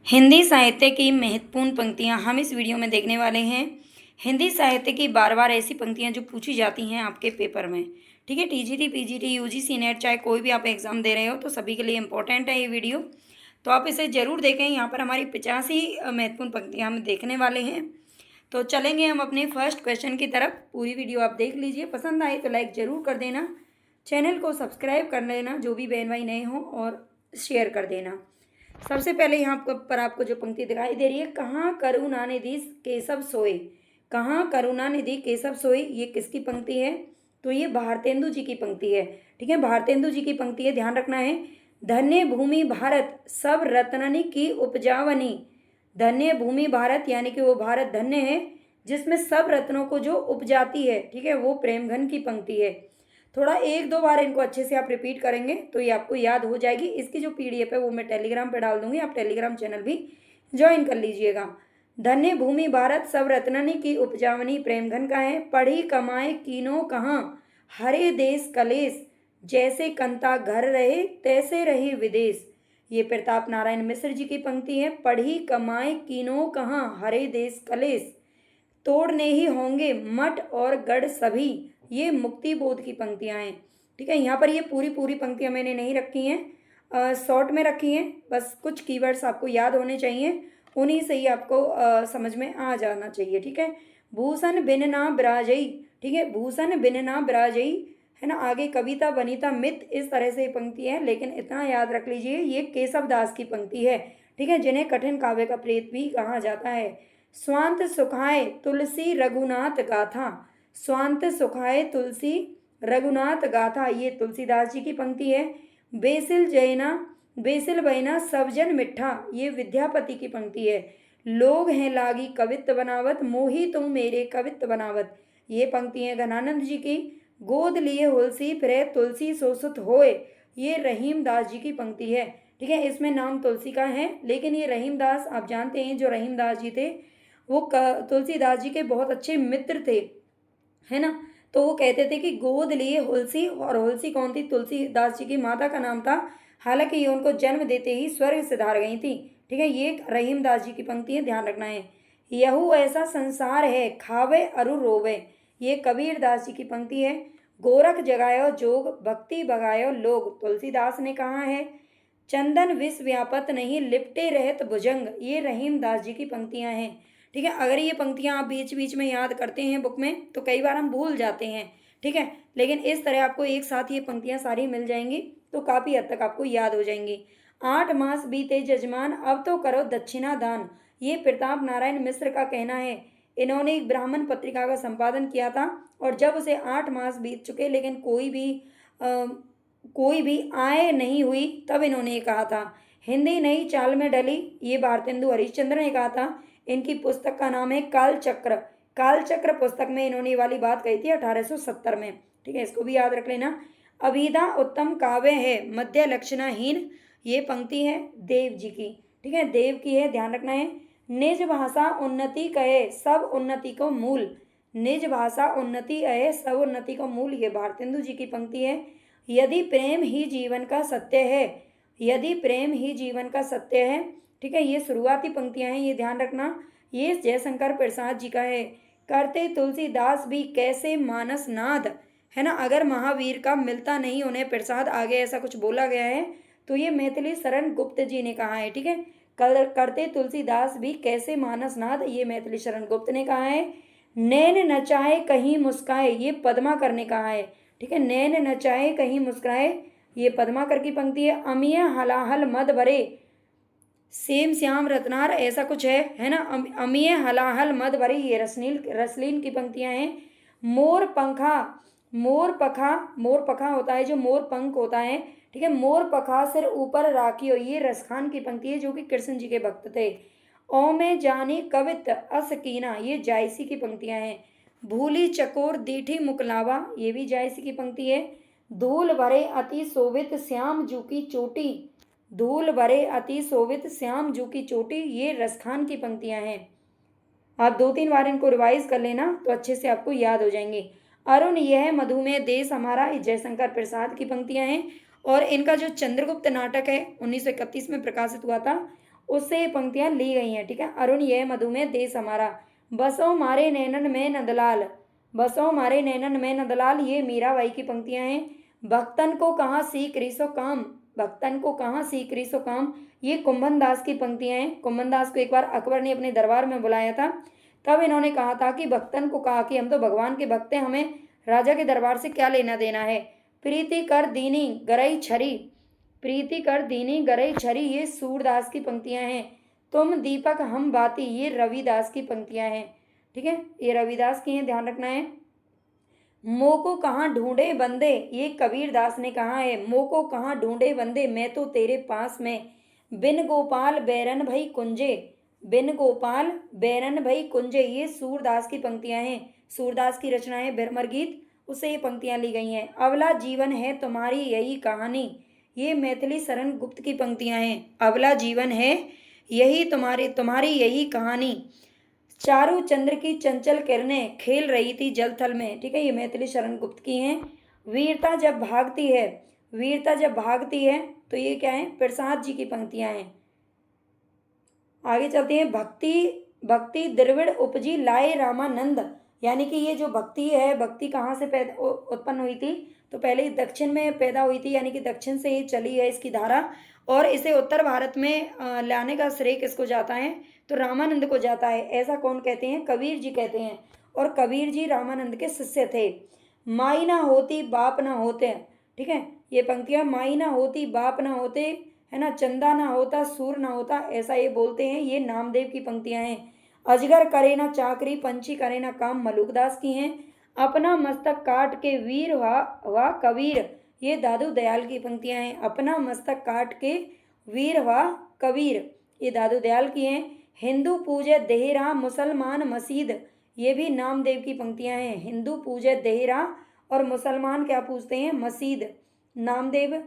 हिंदी साहित्य की महत्वपूर्ण पंक्तियाँ हम इस वीडियो में देखने वाले हैं। हिंदी साहित्य की बार-बार ऐसी पंक्तियाँ जो पूछी जाती हैं आपके पेपर में। ठीक है, टीजीटी, पीजीटी, यूजीसी नेट चाहे कोई भी आप एग्ज़ाम दे रहे हो तो सभी के लिए इम्पोर्टेंट है ये वीडियो। तो आप इसे ज़रूर देखें। यहाँ पर हमारी 85 महत्वपूर्ण पंक्तियाँ हम देखने वाले हैं। तो चलेंगे हम अपने फर्स्ट क्वेश्चन की तरफ। पूरी वीडियो आप देख लीजिए, पसंद आए तो लाइक ज़रूर कर देना, चैनल को सब्सक्राइब कर लेना जो भी बहन भाई नए हों, और शेयर कर देना। सबसे पहले यहाँ पर आपको जो पंक्ति दिखाई दे रही है, कहाँ करुणानिधि केशव सोए। कहाँ करुणानिधि केशव सोए, ये किसकी पंक्ति है? तो ये भारतेंदु जी की पंक्ति है। ठीक है, भारतेंदु जी की पंक्ति है, ध्यान रखना है। धन्य भूमि भारत सब रत्ननि की उपजावनी। धन्य भूमि भारत यानी कि वो भारत धन्य है जिसमें सब रत्नों को जो उपजाती है। ठीक है, वो प्रेमघन की पंक्ति है। थोड़ा एक दो बार इनको अच्छे से आप रिपीट करेंगे तो ये आपको याद हो जाएगी। इसकी जो पीडीएफ है वो मैं टेलीग्राम पे डाल दूंगी, आप टेलीग्राम चैनल भी ज्वाइन कर लीजिएगा। धन्य भूमि भारत सब रत्ननि की उपजावनी प्रेमघन का है। पढ़ी कमाए कीनो कहाँ हरे देश कलेश। जैसे कंता घर रहे तैसे रहे विदेश। ये प्रताप नारायण मिश्र जी की पंक्ति है। पढ़ी कमाए कीनो कहाँ हरे देश कलेश। तोड़ने ही होंगे मठ और गढ़ सभी। ये मुक्ति बोध की पंक्तियां हैं। ठीक है, यहाँ पर ये पूरी पंक्तियां मैंने नहीं रखी हैं, शॉर्ट में रखी हैं। बस कुछ कीवर्ड्स आपको याद होने चाहिए, उन्हीं से ही आपको समझ में आ जाना चाहिए। ठीक है, भूषण बिन ना बिराजई। ठीक है, भूषण बिन ना बिराजई है ना। आगे कविता वनिता मित इस तरह से पंक्ति है, लेकिन इतना याद रख लीजिए ये केशव दास की पंक्ति है। ठीक है, जिन्हें कठिन काव्य का प्रेत भी कहा जाता है। स्वांत सुखाए तुलसी रघुनाथ गाथा। स्वांत सुखाए तुलसी रघुनाथ गाथा, ये तुलसीदास जी की पंक्ति है। बेसिल जैना बेसिल बैना सब जन मिठा, ये विद्यापति की पंक्ति है। लोग हैं लागी कवित्त बनावत मोही तुम मेरे कवित्त बनावत, ये पंक्ति है घनानंद जी की। गोद लिए हुलसी फिरे तुलसी सोसुत होए, ये रहीम दास जी की पंक्ति है। ठीक है, इसमें नाम तुलसी का है, लेकिन ये रहीम दास आप जानते हैं जो रहीम दास जी थे वो तुलसीदास जी के बहुत अच्छे मित्र थे, है ना। तो वो कहते थे कि गोद लिए हुलसी, और हुलसी कौन थी? तुलसीदास जी की माता का नाम था। हालांकि ये उनको जन्म देते ही स्वर्ग सिधार गई थी। ठीक है, ये रहीम दास जी की पंक्ति है, ध्यान रखना है। यहू ऐसा संसार है खावे अरु रोवे, ये कबीर दास जी की पंक्ति है। गोरख जगायो जोग भक्ति भगायो लोग, तुलसीदास ने कहा है। चंदन विष व्यापत नहीं लिपटे रहत भुजंग, ये रहीम दास जी की पंक्तियां हैं। ठीक है, अगर ये पंक्तियां आप बीच बीच में याद करते हैं बुक में तो कई बार हम भूल जाते हैं। ठीक है, लेकिन इस तरह आपको एक साथ ये पंक्तियां सारी मिल जाएंगी तो काफ़ी हद तक आपको याद हो जाएंगी। 8 मास बीते जजमान अब तो करो दक्षिणा दान, ये प्रताप नारायण मिश्र का कहना है। इन्होंने एक ब्राह्मण पत्रिका का संपादन किया था, और जब उसे 8 मास बीत चुके लेकिन कोई भी आय नहीं हुई, तब इन्होंने ये कहा था। हिंदी नई चाल में डली, ये भारतेंदु हरिश्चंद्र ने कहा था। इनकी पुस्तक का नाम है कालचक्र। कालचक्र पुस्तक में इन्होंने ये वाली बात कही थी 1870 में। ठीक है, इसको भी याद रख लेना। अभिधा उत्तम काव्य है मध्य लक्षणाहीन, ये पंक्ति है देव जी की। ठीक है, देव की है, ध्यान रखना है। निज भाषा उन्नति कहे सब उन्नति को मूल। निज भाषा उन्नति है सब उन्नति को मूल, ये भारतेंदु जी की पंक्ति है। यदि प्रेम ही जीवन का सत्य है, यदि प्रेम ही जीवन का सत्य है। ठीक है, ये शुरुआती पंक्तियां हैं, ये ध्यान रखना। ये जयशंकर प्रसाद जी का है। करते तुलसीदास भी कैसे मानस नाद, है ना। अगर महावीर का मिलता नहीं उन्हें प्रसाद, आगे ऐसा कुछ बोला गया है, तो ये मैथिली शरण गुप्त जी ने कहा है। ठीक है, करते तुलसीदास भी कैसे मानस नाद, ये मैथिली शरण गुप्त ने कहा है। नैन नचाए कहीं मुस्काए, ये पद्माकर ने कहा है। ठीक है, नैन नचाए कहीं मुस्कुराए, ये पद्माकर की पंक्ति है। अमिय हलाहल मद भरे सेम श्याम रत्नार, ऐसा कुछ है ना। अमिय हलाहल मद भरे, ये रसलीन की पंक्तियां हैं। मोर पंखा मोर पखा होता है जो मोर पंख होता है। ठीक है, मोर पखा सिर ऊपर राखियो, ये रसखान की पंक्ति है जो कि कृष्ण जी के भक्त थे। ओ में जानी कवित असकीना, ये जायसी की पंक्तियां हैं। भूली चकोर दीठी मुकलावा, ये भी जायसी की पंक्ति है। धूल भरे अति शोभित श्याम जू की चोटी, धूल भरे अति शोभित श्याम जू की चोटी, ये रसखान की पंक्तियां हैं। आप 2-3 बार इनको रिवाइज कर लेना तो अच्छे से आपको याद हो जाएंगे। अरुण यह मधुमेह देश हमारा, जयशंकर प्रसाद की पंक्तियां हैं। और इनका जो चंद्रगुप्त नाटक है 1931 में प्रकाशित हुआ था, उससे ये पंक्तियां ली गई हैं। ठीक है, अरुण ये मधु में देश हमारा, बसो मारे नैनन में नंदलाल, बसो मारे नैनन में नंदलाल, ये मीराबाई की पंक्तियां हैं। भक्तन को कहाँ सीख रिसो काम, भक्तन को कहाँ सीख रिसो काम, ये कुंभन दास की पंक्तियां हैं। कुंभन दास को एक बार अकबर ने अपने दरबार में बुलाया था, तब इन्होंने कहा था कि भक्तन को कहा कि हम तो भगवान के भक्त हैं, हमें राजा के दरबार से क्या लेना देना है। प्रीति कर दीनी गरई छरी, प्रीति कर दीनी गरई छरी, ये सूरदास की पंक्तियां हैं। तुम दीपक हम बाती, ये रविदास की पंक्तियां हैं। ठीक है, ये रविदास की हैं, ध्यान रखना है। मोह को कहाँ ढूंढे बंदे, ये कबीर दास ने कहा है। मोह को कहाँ ढूंढे बंदे, मैं तो तेरे पास में, बिन गोपाल बैरन भई कुंजे, बिन गोपाल बैरन भई कुंजे, ये सूरदास की पंक्तियां हैं। सूरदास की रचना है भ्रमर गीत, उससे ये पंक्तियां ली गई हैं। अवला जीवन है तुम्हारी यही कहानी, ये मैथिली शरण गुप्त की पंक्तियां हैं। अवला जीवन है यही तुम्हारी यही कहानी, चारू चंद्र की चंचल किरणें खेल रही थी जल थल में। ठीक है, ये मैथिली शरण गुप्त की हैं। वीरता जब भागती है, वीरता जब भागती है, तो ये क्या है, प्रसाद जी की पंक्तियां हैं। आगे चलते हैं। भक्ति भक्ति द्रविड़ उपजी लाए रामानंद, यानी कि ये जो भक्ति है, भक्ति कहाँ से पैदा उत्पन्न हुई थी, तो पहले दक्षिण में पैदा हुई थी, यानी कि दक्षिण से ये चली है इसकी धारा, और इसे उत्तर भारत में लाने का श्रेय किसको जाता है, तो रामानंद को जाता है। ऐसा कौन कहते हैं, कबीर जी कहते हैं, और कबीर जी रामानंद के शिष्य थे। माई ना होती बाप ना होते, ठीक है, ये पंक्तियां, माई ना होती बाप ना होते, है ना, चंदा ना होता सूर ना होता, ऐसा ये बोलते हैं। ये नामदेव की पंक्तियां हैं। अजगर करे ना चाकरी, पंछी करे ना काम, मलुकदास की हैं। अपना मस्तक काट के वीर वाह कबीर, ये दादू दयाल की पंक्तियां हैं। अपना मस्तक काट के वीर वाह कबीर, ये दादू दयाल की हैं। हिंदू पूजे देहरा मुसलमान मसीद, ये भी नामदेव की पंक्तियां हैं। हिंदू पूजे देहरा और मुसलमान क्या पूछते हैं, मसीद, नामदेव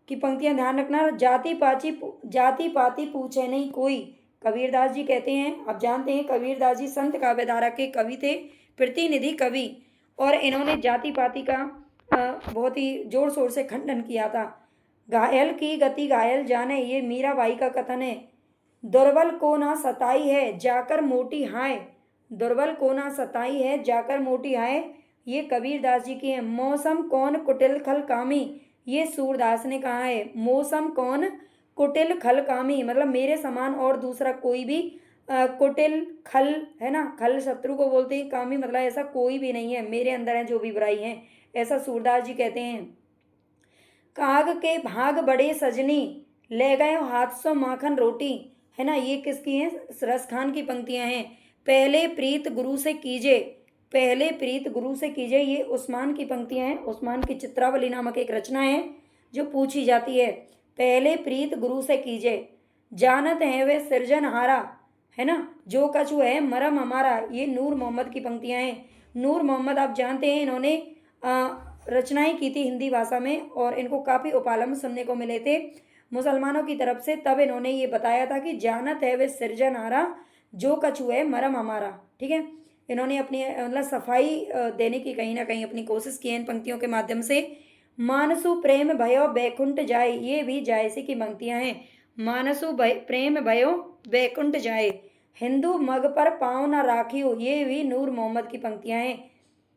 की पंक्तियां ध्यान रखना। जाति पाति पूछे नहीं कोई, कबीरदास जी कहते हैं। आप जानते हैं कबीरदास जी संत काव्यधारा के कवि थे, प्रतिनिधि कवि, और इन्होंने जाति पाति का बहुत ही जोर शोर से खंडन किया था। घायल की गति घायल जाने, ये मीराबाई का कथन है। दुर्बल को ना सताई है जाकर मोटी हाय, दुर्बल को ना सताई है जाकर मोटी हाय, ये कबीरदास जी की है। मौसम कौन कुटिल खल कामी, ये सूरदास ने कहा है। मौसम कौन कुटिल खल कामी, मतलब मेरे समान और दूसरा कोई भी कुटिल खल, है ना, खल शत्रु को बोलते हैं, कामी मतलब ऐसा कोई भी नहीं है, मेरे अंदर है जो भी बुराई है, ऐसा सूरदास जी कहते हैं। काग के भाग बड़े सजनी, ले गए हाथ सो माखन रोटी, है ना, ये किसकी है, रस खान की पंक्तियां हैं। पहले प्रीत गुरु से कीजे, पहले प्रीत गुरु से कीजे, ये उस्मान की पंक्तियां हैं। उस्मान की चित्रावली नामक एक रचना है जो पूछी जाती है। पहले प्रीत गुरु से कीजे, जानत है वे सृजनहारा, है ना, जो कछु है मरम हमारा, ये नूर मोहम्मद की पंक्तियां हैं। नूर मोहम्मद आप जानते हैं, इन्होंने रचनाएं की थी हिंदी भाषा में, और इनको काफ़ी उपलब्ध सुनने को मिले थे मुसलमानों की तरफ से। तब इन्होंने ये बताया था कि जानत है वे सृजनहारा, जो कछु है मरम हमारा। ठीक है, इन्होंने अपनी मतलब सफाई देने की कहीं ना कहीं अपनी कोशिश की है इन पंक्तियों के माध्यम से। मानसु प्रेम भयो बैकुंठ जाए, ये भी जायसे की पंक्तियां हैं। मानसु प्रेम भयो बैकुंठ जाए, हिंदू मग पर पाँव न राखियो, ये भी नूर मोहम्मद की पंक्तियां हैं।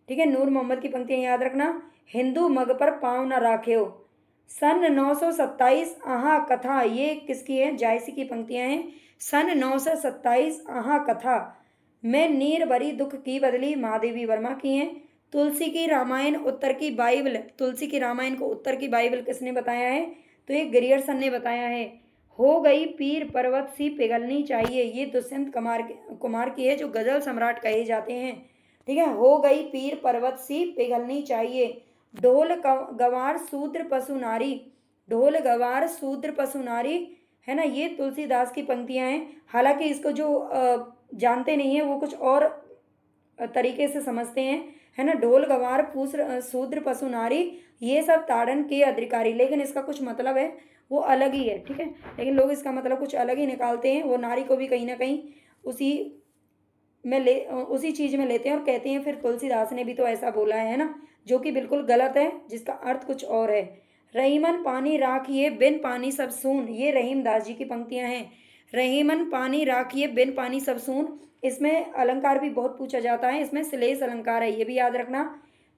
ठीक है, नूर मोहम्मद की पंक्तियां याद रखना। हिंदू मग पर पाँव न राखियो, सन 927 आहा कथा, ये किसकी है, जायसी की पंक्तियां हैं। सन 927 आहा कथा में नीर भरी दुख की बदली, महादेवी वर्मा की हैं। तुलसी की रामायण उत्तर की बाइबल, तुलसी की रामायण को उत्तर की बाइबल किसने बताया है, तो ये ग्रियर्सन ने बताया है। हो गई पीर पर्वत सी पिघलनी चाहिए, ये दुष्यंत कुमार की है, जो गजल सम्राट कहे जाते हैं। ठीक है, हो गई पीर पर्वत सी पिघलनी चाहिए। ढोल गवार शूद्र पशु नारी, ढोल गवार शूद्र पशु नारी, है ना, ये तुलसीदास की पंक्तियां हैं। हालांकि इसको जो जानते नहीं है वो कुछ और तरीके से समझते हैं, है ना। ढोल गवार शूद्र पशु नारी, ये सब ताड़न के अधिकारी, लेकिन इसका कुछ मतलब है वो अलग ही है। ठीक है, लेकिन लोग इसका मतलब कुछ अलग ही निकालते हैं। वो नारी को भी कहीं ना कहीं उसी चीज में लेते हैं और कहते हैं फिर तुलसीदास ने भी तो ऐसा बोला है ना, जो कि बिल्कुल गलत है, जिसका अर्थ कुछ और है। रहीमन पानी राखिए बिन पानी सब सून, ये रहीम दास जी की पंक्तियां हैं। रहीमन पानी राखिए बिन पानी सब सून। इसमें अलंकार भी बहुत पूछा जाता है, इसमें श्लेष अलंकार है, ये भी याद रखना।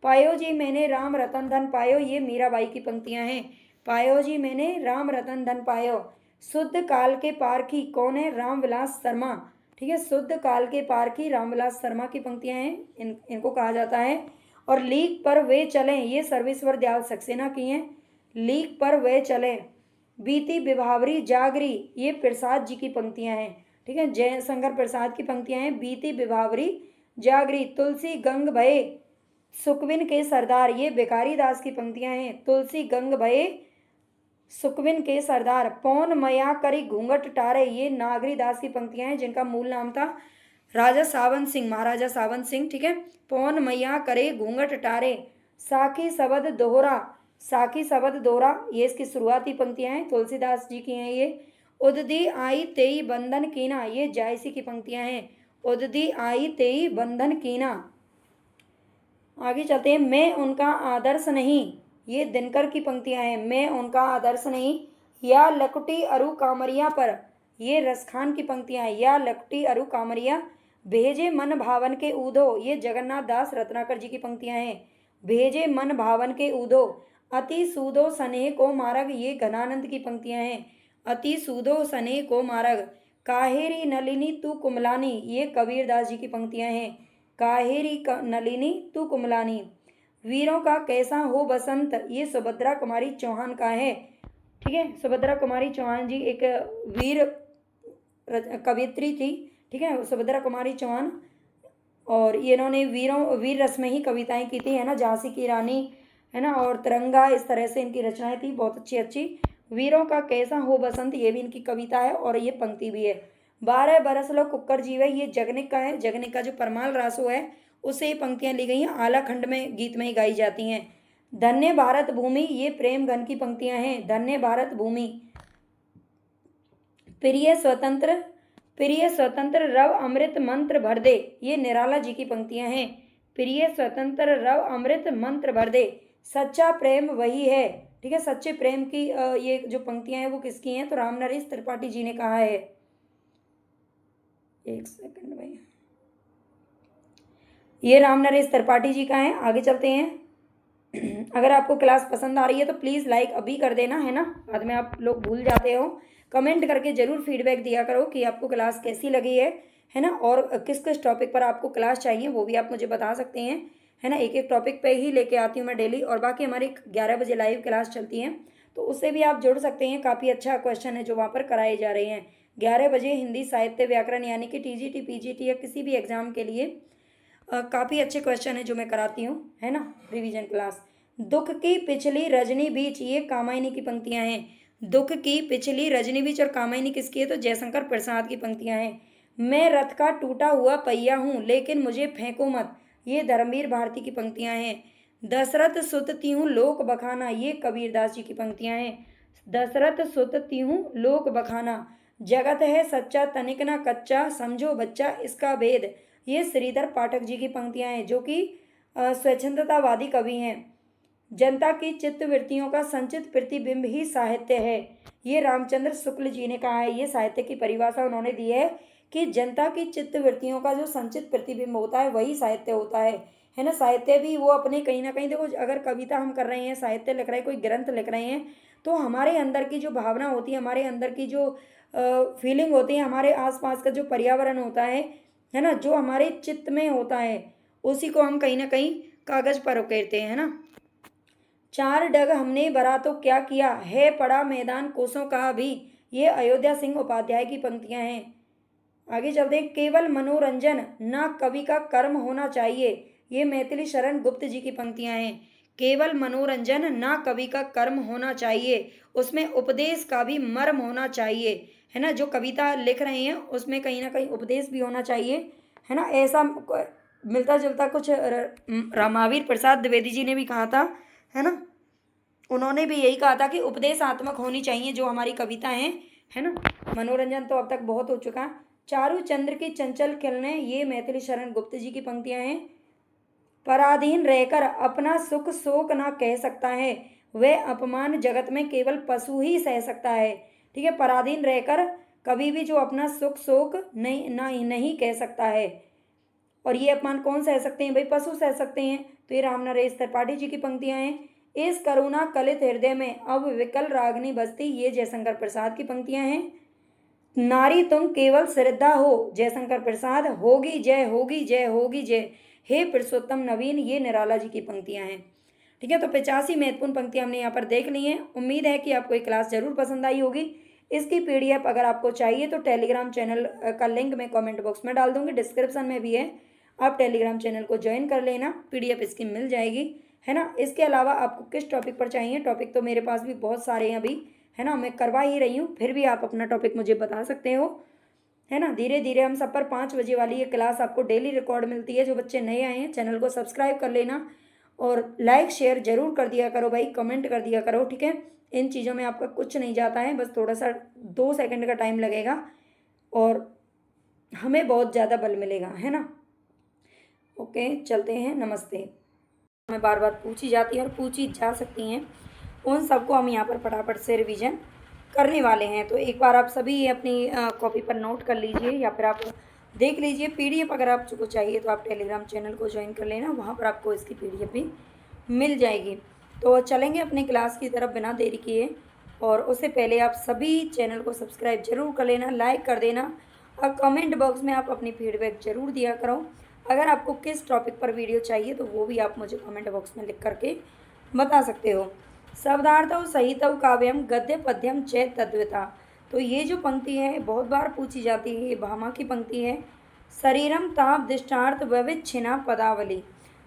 पायो जी मैंने राम रतन धन पायो, ये मीराबाई की पंक्तियां हैं। पायो जी मैंने राम रतन धन पायो। शुद्ध काल के पारखी कौन है? रामविलास शर्मा। ठीक है, शुद्ध काल के पारखी रामविलास शर्मा की पंक्तियां हैं, इनको कहा जाता है। और लीक पर वे चलें, ये सर्वेश्वर दयाल सक्सेना की हैं। लीक पर वे चलें, बीती विभावरी जागरी, ये प्रसाद जी की पंक्तियां हैं। ठीक है, जयशंकर प्रसाद की पंक्तियां हैं। बीती विभावरी जागरी, तुलसी गंग भये सुकविन के सरदार, ये बेकारी दास की पंक्तियां हैं। तुलसी गंग भये सुकविन के सरदार, पौन मया करी घूंघट टारे, ये नागरी दास की पंक्तियां हैं, जिनका मूल नाम था राजा सावन सिंह, महाराजा सावन सिंह। ठीक है, पौन मैया करे घूंघट टारे, साखी शबद दोहरा, साखी शबद दोहरा, ये इसकी शुरुआती पंक्तियां हैं, तुलसीदास जी की हैं ये। उददी आई तेई बंधन कीना, ये जायसी की पंक्तियां हैं। उददी आई तेई बंधन कीना। आगे चलते हैं। मैं उनका आदर्श नहीं, ये दिनकर की पंक्तियां हैं। मैं उनका आदर्श नहीं, या लकुटी अरु कामरिया पर, ये रसखान की पंक्तियां हैं। या लकुटी अरु कामरिया, भेजे मन भावन के ऊधो, ये जगन्नाथ दास रत्नाकर जी की पंक्तियां हैं। भेजे मन भावन के ऊधो, अति सूदो स्नेह को मारग, ये घनानंद की पंक्तियां हैं। अति सूदो स्नेह को मारग, काहेरी नलिनी तू कुमलानी, ये कबीरदास जी की पंक्तियां हैं। काहेरी नलिनी तू कुमलानी। वीरों का कैसा हो बसंत, ये सुभद्रा कुमारी चौहान का है। ठीक है, सुभद्रा कुमारी चौहान जी एक वीर कवियत्री थी। ठीक है, सुभद्रा कुमारी चौहान, और ये इन्होंने वीर रस में ही कविताएं की थी, है ना। झांसी की रानी, है ना, और तिरंगा, इस तरह से इनकी रचनाएं थी, बहुत अच्छी अच्छी। वीरों का कैसा हो बसंत, ये भी इनकी कविता है और ये पंक्ति भी है। 12 बरस लो कुक्कर जीवे, ये जगनिक का है। जगनिक का जो परमाल रासो है, उससे ये पंक्तियां ली गई हैं, आला खंड में गीत में ही गाई जाती हैं। धन्य भारत भूमि, ये प्रेम घन की पंक्तियां हैं। धन्य भारत भूमि, प्रिय स्वतंत्र रव अमृत मंत्र भर दे, ये निराला जी की पंक्तियां हैं। प्रिय स्वतंत्र रव अमृत मंत्र भर दे, सच्चा प्रेम वही है। ठीक है, सच्चे प्रेम की ये जो पंक्तियां हैं वो किसकी हैं? तो रामनरेश त्रिपाठी जी ने कहा है। एक सेकंड भाई, ये रामनरेश त्रिपाठी जी का है। आगे चलते हैं। अगर आपको क्लास पसंद आ रही है तो प्लीज़ लाइक अभी कर देना, है ना, बाद में आप लोग भूल जाते हो। कमेंट करके ज़रूर फीडबैक दिया करो कि आपको क्लास कैसी लगी है ना, और किस किस टॉपिक पर आपको क्लास चाहिए वो भी आप मुझे बता सकते हैं, है ना। एक एक टॉपिक पे ही लेके आती हूँ मैं डेली, और बाकी हमारी 11 बजे लाइव क्लास चलती है, तो उससे भी आप जुड़ सकते हैं। काफ़ी अच्छा क्वेश्चन है जो वहाँ पर कराए जा रहे हैं। 11 बजे हिंदी साहित्य व्याकरण, यानी कि TGT PGT या किसी भी एग्ज़ाम के लिए काफ़ी अच्छे क्वेश्चन है जो मैं कराती हूँ, है ना, रिवीजन क्लास। दुख की पिछली रजनी बीच, ये कामायनी की पंक्तियां हैं। दुख की पिछली रजनी बीच, और कामायनी किसकी है? तो जयशंकर प्रसाद की पंक्तियां हैं। मैं रथ का टूटा हुआ पहिया हूँ, लेकिन मुझे फेंको मत, ये धर्मवीर भारती की पंक्तियां हैं। दशरथ सुत तिहूँ लोक बखाना, ये कबीरदास जी की पंक्तियां हैं। दशरथ सुत तिहूँ लोक बखाना, जगत है सच्चा तनिक ना कच्चा, समझो बच्चा इसका भेद, ये श्रीधर पाठक जी की पंक्तियां हैं, जो कि स्वच्छंदतावादी कवि हैं। जनता की चित्तवृत्तियों का संचित प्रतिबिंब ही साहित्य है, ये रामचंद्र शुक्ल जी ने कहा है। ये साहित्य की परिभाषा उन्होंने दी है कि जनता की चित्तवृत्तियों का जो संचित प्रतिबिंब होता है वही साहित्य होता है ना। साहित्य भी वो अपने कहीं ना कहीं, देखो, अगर कविता हम कर रहे हैं, साहित्य लिख रहे हैं, कोई ग्रंथ लिख रहे हैं, तो हमारे अंदर की जो भावना होती है, हमारे अंदर की जो फीलिंग होती है, हमारे आसपास का जो पर्यावरण होता है ना, जो हमारे चित्त में होता है, उसी को हम कहीं ना कहीं कागज पर उकेरते हैं, है ना। 4 डग हमने भरा तो क्या किया, है पड़ा मैदान कोसों का भी, ये अयोध्या सिंह उपाध्याय की पंक्तियां हैं। आगे चलते हैं। केवल मनोरंजन ना कवि का कर्म होना चाहिए, ये मैथिली शरण गुप्त जी की पंक्तियां हैं। केवल मनोरंजन ना कवि का कर्म होना चाहिए, उसमें उपदेश का भी मर्म होना चाहिए, है ना। जो कविता लिख रहे हैं उसमें कहीं ना कहीं उपदेश भी होना चाहिए, है ना। ऐसा मिलता जुलता कुछ रामावीर प्रसाद द्विवेदी जी ने भी कहा था, है ना। उन्होंने भी यही कहा था कि उपदेशात्मक होनी चाहिए जो हमारी कविता है ना। मनोरंजन तो अब तक बहुत हो चुका। चारू चंद्र की चंचल खिलने, ये मैथिली शरण गुप्त जी की पंक्तियां हैं। पराधीन रहकर अपना सुख शोक ना कह सकता है, वह अपमान जगत में केवल पशु ही सह सकता है। ठीक है, पराधीन रहकर कभी भी जो अपना सुख शोक नहीं कह सकता है। और ये अपमान कौन सह सकते हैं भाई? पशु सह सकते हैं। तो ये राम नरेश त्रिपाठी जी की पंक्तियां हैं। इस करुणा कलित हृदय में अब विकल रागनी बजती, ये जयशंकर प्रसाद की पंक्तियां हैं। नारी तुम केवल श्रद्धा हो, जयशंकर प्रसाद। होगी जय होगी जय होगी जय, हे पुरुषोत्तम नवीन, ये निराला जी की पंक्तियां हैं। ठीक है, तो 85 महत्वपूर्ण पंक्तियां हमने यहाँ पर देख ली हैं। उम्मीद है कि आपको ये क्लास जरूर पसंद आई होगी। इसकी PDF अगर आपको चाहिए तो टेलीग्राम चैनल का लिंक मैं कमेंट बॉक्स में डाल दूंगी, डिस्क्रिप्शन में भी है। आप टेलीग्राम चैनल को ज्वाइन कर लेना, PDF इसकी मिल जाएगी, है ना। इसके अलावा आपको किस टॉपिक पर चाहिए? टॉपिक तो मेरे पास भी बहुत सारे हैं अभी, है ना, मैं करवा ही रही हूँ, फिर भी आप अपना टॉपिक मुझे बता सकते हो, है ना। धीरे धीरे हम सब पर 5 बजे वाली ये क्लास आपको डेली रिकॉर्ड मिलती है। जो बच्चे नए आए हैं चैनल को सब्सक्राइब कर लेना और लाइक शेयर जरूर कर दिया करो भाई, कमेंट कर दिया करो, ठीक है। इन चीज़ों में आपका कुछ नहीं जाता है, बस थोड़ा सा 2 सेकंड का टाइम लगेगा और हमें बहुत ज़्यादा बल मिलेगा, है ना। ओके, चलते हैं, नमस्ते। हमें बार बार पूछी जाती है और पूछी जा सकती हैं, उन सबको हम यहाँ पर फटाफट से रिवीजन करने वाले हैं। तो एक बार आप सभी अपनी कॉपी पर नोट कर लीजिए या फिर आप देख लीजिए। PDF अगर आपको चाहिए तो आप टेलीग्राम चैनल को ज्वाइन कर लेना, वहाँ पर आपको इसकी PDF भी मिल जाएगी। तो चलेंगे अपनी क्लास की तरफ बिना देरी किए, और उससे पहले आप सभी चैनल को सब्सक्राइब जरूर कर लेना, लाइक कर देना और कमेंट बॉक्स में आप अपनी फीडबैक जरूर दिया करो। अगर आपको किस टॉपिक पर वीडियो चाहिए तो वो भी आप मुझे कमेंट बॉक्स में लिख करके बता सकते हो। शब्दार्थौ सहितौ काव्यम गद्य पद्यम चैत तद्विता। तो ये जो पंक्ति है बहुत बार पूछी जाती है, ये भामा की पंक्ति है। शरीरम ताप दृष्टार्थ विविच्छिन्ना पदावली,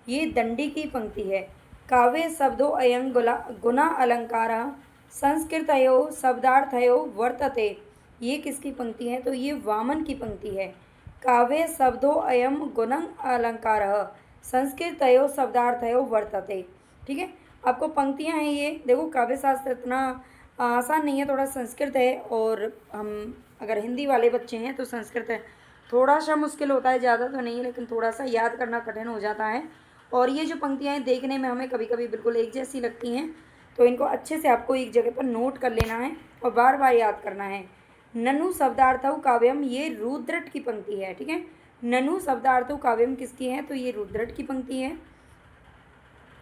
ये दंडी की पंक्ति है। काव्य शब्दों अयं गुना अलंकार संस्कृतयो शब्दार्थयो वर्तते, ये किसकी पंक्ति है? तो ये वामन की पंक्ति है। काव्य शब्दों अयं गुणं अलंकार संस्कृतयो शब्दार्थयो वर्तते। ठीक है, आपको पंक्तियां हैं ये देखो। काव्य शास्त्र इतना आसान नहीं है, थोड़ा संस्कृत है, और हम अगर हिंदी वाले बच्चे हैं तो संस्कृत है थोड़ा सा मुश्किल होता है, ज़्यादा तो नहीं है लेकिन थोड़ा सा याद करना कठिन हो जाता है। और ये जो पंक्तियाँ हैं देखने में हमें कभी कभी बिल्कुल एक जैसी लगती हैं, तो इनको अच्छे से आपको एक जगह पर नोट कर लेना है और बार बार याद करना है। ननु शब्दार्थौ काव्यम, ये रुद्रट की पंक्ति है। ठीक है, ननु शब्दार्थौ काव्यम किसकी है? तो ये रुद्रट की पंक्ति है।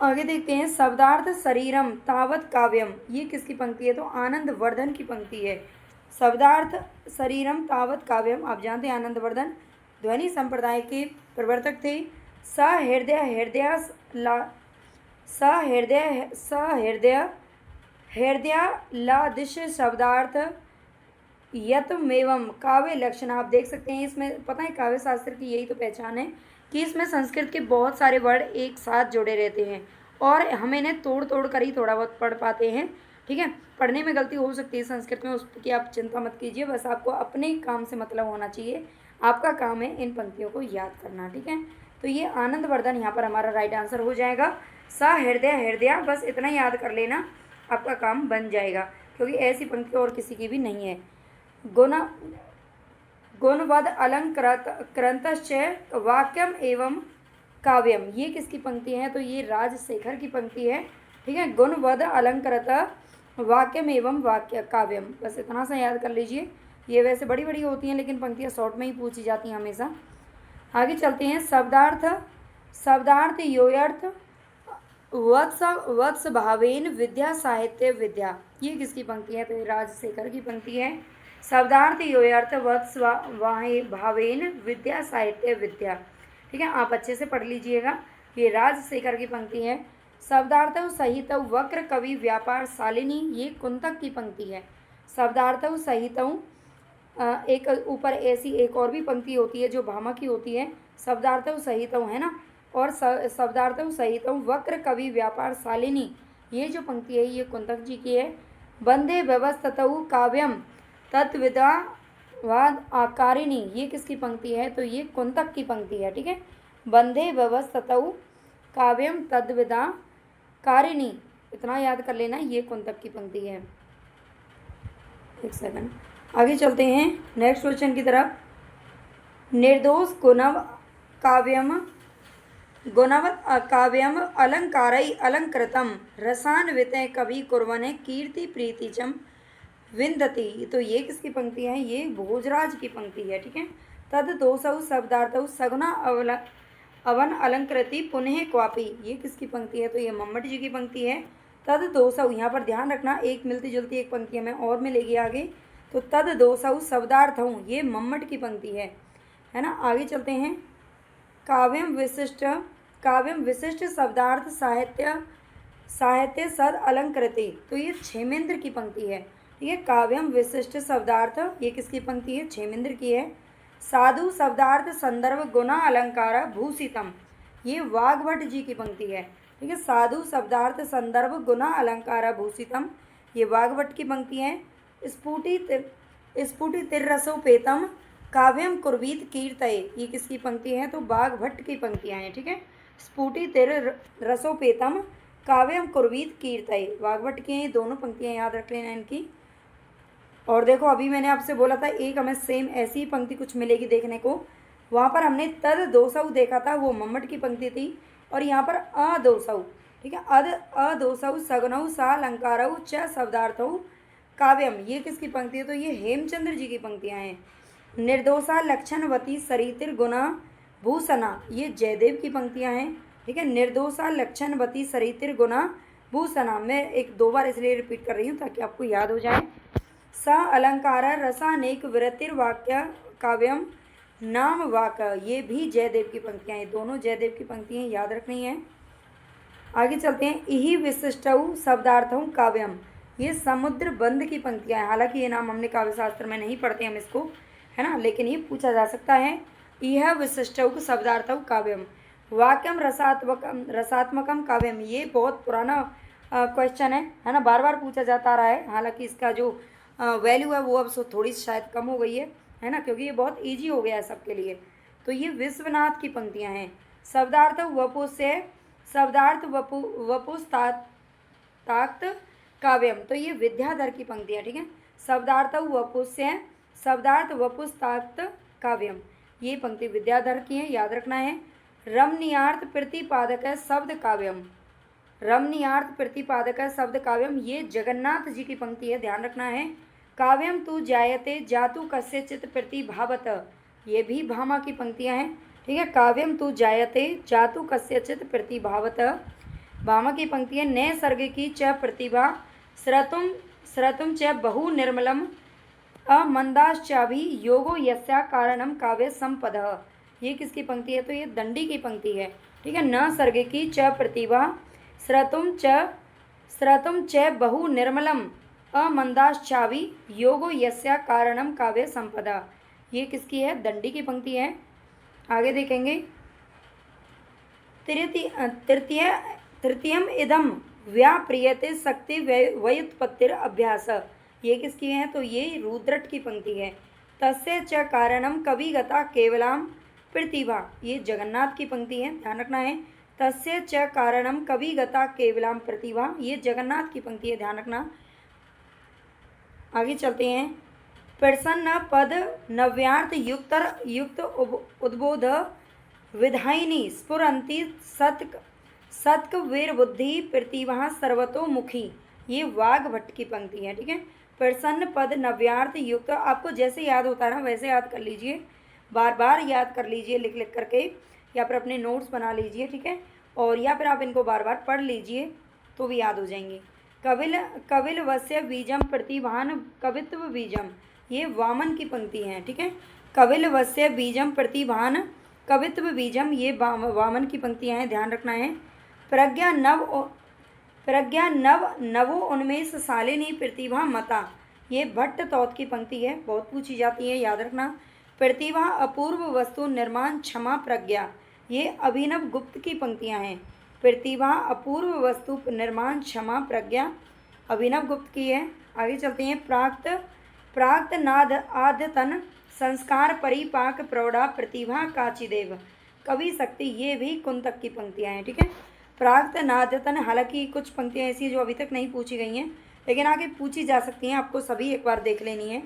आगे देखते हैं, शब्दार्थ शरीरम तावत काव्यम, ये किसकी पंक्ति है? तो आनंद वर्धन की पंक्ति है। शब्दार्थ शरीरम तावत काव्यम, आप जानते हैं आनंद वर्धन ध्वनि संप्रदाय के प्रवर्तक थे। हृदयादिश शब्दार्थ यतमेवं काव्य लक्षण, आप देख सकते हैं इसमें, पता है काव्य शास्त्र की यही तो पहचान है कि इसमें संस्कृत के बहुत सारे वर्ड एक साथ जुड़े रहते हैं और हम इन्हें तोड़ तोड़ कर ही थोड़ा बहुत पढ़ पाते हैं। ठीक है, पढ़ने में गलती हो सकती है संस्कृत में, उसकी आप चिंता मत कीजिए, बस आपको अपने काम से मतलब होना चाहिए। आपका काम है इन पंक्तियों को याद करना। ठीक है, तो ये आनंद वर्धन यहाँ पर हमारा राइट आंसर हो जाएगा। हृदय, बस इतना याद कर लेना, आपका काम बन जाएगा, क्योंकि ऐसी पंक्ति और किसी की भी नहीं है। गुणवद अलंकृतश्च वाक्यम एवं काव्यम, ये किसकी पंक्ति है? तो ये राजशेखर की पंक्ति है। ठीक है, गुणवद अलंकृत वाक्यम एवं वाक्य काव्यम, बस इतना सा याद कर लीजिए। ये वैसे बड़ी बड़ी होती हैं लेकिन पंक्तियाँ शॉर्ट में ही पूछी जाती हैं हमेशा। आगे चलते हैं, शब्दार्थ योयर्थ वत्स भावेन विद्या साहित्य विद्या, ये किसकी पंक्ति है? तो ये राजशेखर की पंक्ति है। शब्दार्थ योयर्थ वत्स भावेन विद्या साहित्य विद्या। ठीक है, आप अच्छे से पढ़ लीजिएगा, ये राजशेखर की पंक्ति है। शब्दार्थ सहित वक्र कवि व्यापार शालिनी, ये कुंतक की पंक्ति है। शब्दार्थ सहित एक ऊपर ऐसी एक और भी पंक्ति होती है जो भामा की होती है, शब्दार्थ सहित, है ना, और शब्दार्थ सहित वक्र कवि व्यापार शालिनी, ये जो पंक्ति है ये कुंतक जी की है। वंदे व्यवस्थतौ काव्यम तत्विदा वाद आकारिणी, ये किसकी पंक्ति है? तो ये कुंतक की पंक्ति है। ठीक है, वंदे व्यवस्थतौ काव्यम तद्विदा कारिणी, इतना याद कर लेना, ये कुंतक की पंक्ति है। एक सेकंड, आगे चलते हैं नेक्स्ट क्वेश्चन की तरफ। निर्दोष काव्यम अलंकारई अलंकृतम रसान्वित कवि कुर्वने कीर्ति प्रीतिचम विंदति, तो ये किसकी पंक्ति है? ये भोजराज की पंक्ति है। ठीक है। तद दोषौ शब्दार्थौ सगुना अवन अलंकृति पुनः क्वापी, ये किसकी पंक्ति है? तो ये मम्मट जी की पंक्ति है। तद दोषौ, यहाँ पर ध्यान रखना, एक मिलती जुलती एक पंक्ति हमें और मिलेगी आगे। तो तद दोषौ शब्दार्थौ, ये मम्मट की पंक्ति है ना। आगे चलते हैं। काव्यम विशिष्ट शब्दार्थ साहित्य सद अलंकृति, तो ये क्षेमेंद्र की पंक्ति है। ठीक है। काव्यम विशिष्ट शब्दार्थ, ये किसकी पंक्ति है? क्षेमेंद्र की है। साधु शब्दार्थ संदर्भ गुना अलंकार भूषितम, ये वाग्भट जी की पंक्ति है। ठीक है। साधु शब्दार्थ संदर्भ गुना अलंकार भूषितम, ये वाग्भट की पंक्ति है। स्फुटितिर्रसोपेतम काव्यम कुर्वीत कीर्तये, ये किसकी पंक्ति है? तो वाग्भट की पंक्तियां हैं। ठीक है। स्फुटितिर्रसोपेतम काव्यम कुर्वीत कीर्तये, वाग्भट की हैं ये दोनों पंक्तियां, याद रख लेना इनकी। और देखो अभी मैंने आपसे बोला था एक हमें सेम ऐसी ही पंक्ति कुछ मिलेगी देखने को, वहाँ पर हमने तद दोषौ देखा था, वो मम्मट की पंक्ति थी। और यहाँ पर अदोषौ, ठीक है, अदोषौ सगुनौ सालंकारौ च शब्दार्थौ काव्यम, ये किसकी पंक्ति है? तो ये हेमचंद्र जी की पंक्तियाँ हैं। निर्दोषा लक्षणवती सरितिर गुना भूषणा, ये जयदेव की पंक्तियाँ हैं। ठीक है। निर्दोषा लक्षणवती सरितिर गुना भूषणा, मैं एक दो बार इसलिए रिपीट कर रही हूँ ताकि आपको याद हो जाए। स अलंकार रसानेक विरतिर्वाक्य काव्यम नाम वाक, ये भी जयदेव की पंक्तियाँ हैं, दोनों जयदेव की पंक्तियाँ याद रखनी है। आगे चलते हैं। इहि विशिष्टौ शब्दार्थौ काव्यम, ये समुद्र बंध की पंक्तियाँ हैं। हालांकि ये नाम हमने काव्य शास्त्र में नहीं पढ़ते हम इसको, है ना, लेकिन ये पूछा जा सकता है। यह विशिष्टौ शब्दार्थौ काव्यम वाक्यम रसात्मकम काव्यम, ये बहुत पुराना क्वेश्चन है ना, बार बार पूछा जाता रहा है। हालांकि इसका जो वैल्यू है वो अब थोड़ी शायद कम हो गई है ना, क्योंकि ये बहुत इजी हो गया है सबके लिए। तो ये विश्वनाथ की पंक्तियाँ हैं। शब्दार्थ वपुस्ताक्त काव्यम, तो ये विद्याधर की पंक्तियाँ। ठीक है। शब्दार्थ वपुस्ताक्त काव्यम, ये पंक्ति विद्याधर की है, याद रखना है। रमणीयार्थ प्रतिपादक शब्द काव्यम, रमणीयार्थ प्रतिपादक शब्द काव्यम, ये जगन्नाथ जी की पंक्ति है, ध्यान रखना है। काव्यम तु जायते जातु कस्यचित् प्रतिभावत, ये भी भामा की पंक्तियां हैं। ठीक है। काव्यम तु जायते जातु कस्यचित् प्रतिभावत, भामा की पंक्तियां। नए सर्ग की च प्रतिभा स्रतुम च बहु निर्मलम अमंदाश्चाभि योगो यस्या कारणम काव्य संपदः, ये किसकी पंक्ति है? तो ये दंडी की पंक्ति है। ठीक है। न सर्ग की च प्रतिभा स्रतुम च बहु निर्मलम अमंदाश्चाभि योगो यस्या कारणम काव्य संपदा, ये किसकी है? दंडी की पंक्ति है। आगे देखेंगे। तृतीयम इदम व्याप्रियते शक्ति व्युत्पत्तिर अभ्यास, ये किसकी है? तो ये रुद्रट की पंक्ति है। तस्य च कारणम कविगता केवलाम प्रतिभा, ये जगन्नाथ की पंक्ति है, ध्यान रखना है। तस्य च कारणम कविगता केवलाम प्रतिभा, ये जगन्नाथ की पंक्ति है, ध्यान रखना। आगे चलते हैं। प्रसन्न पद नव्यार्थ युक्त उद्बोध विधायिनी स्फुरंती सत्क वीर बुद्धि प्रतिभा सर्वतोमुखी, ये वाग्भट की पंक्ति है। ठीक है। प्रसन्न पद नव्यार्थ युक्त, आपको जैसे याद होता है ना वैसे याद कर लीजिए, बार बार याद कर लीजिए लिख लिख करके, या फिर अपने नोट्स बना लीजिए। ठीक है। और या फिर आप इनको बार बार पढ़ लीजिए तो भी याद हो जाएंगे। कविल वस्य बीजम प्रतिभान कवित्व बीजम, ये वामन की पंक्ति है। ठीक है। कविल वस्य बीजम प्रतिभान कवित्व बीजम, ये वामन की पंक्तियाँ हैं, ध्यान रखना है। प्रज्ञा नवो उन्मेष शालिनी प्रतिभा मता, ये भट्ट तौत की पंक्ति है, बहुत पूछी जाती है, याद रखना। प्रतिभा अपूर्व वस्तु निर्माण क्षमा प्रज्ञा, ये अभिनव गुप्त की पंक्तियाँ हैं। प्रतिभा अपूर्व वस्तु निर्माण क्षमा प्रज्ञा, अभिनव गुप्त की है। आगे चलते हैं। प्राक्त नाद आद्यतन संस्कार परिपाक प्रौढ़ा प्रतिभा काचिदेव, कवि शक्ति, ये भी कुंतक की पंक्तियाँ हैं। ठीक है। प्राक्त नाद्यतन, हालांकि कुछ पंक्तियाँ ऐसी हैं जो अभी तक नहीं पूछी गई हैं लेकिन आगे पूछी जा सकती हैं, आपको सभी एक बार देख लेनी है।